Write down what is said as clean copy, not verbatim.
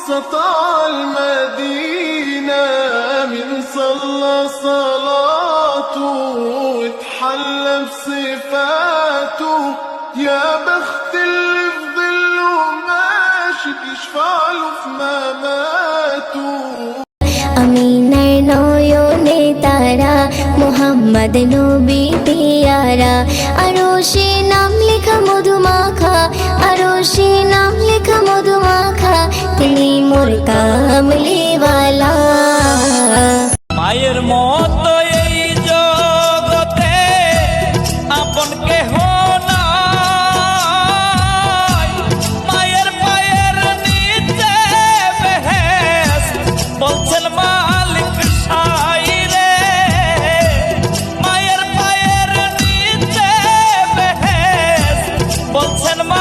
سطع المدينة من صلى صلاته واتحلى بصفاته. يا بخت اللي في ظله ماشي بيشفع له في مماته. আমিনার নয়নে তারা মোহাম্মদ নবী পিয়ারা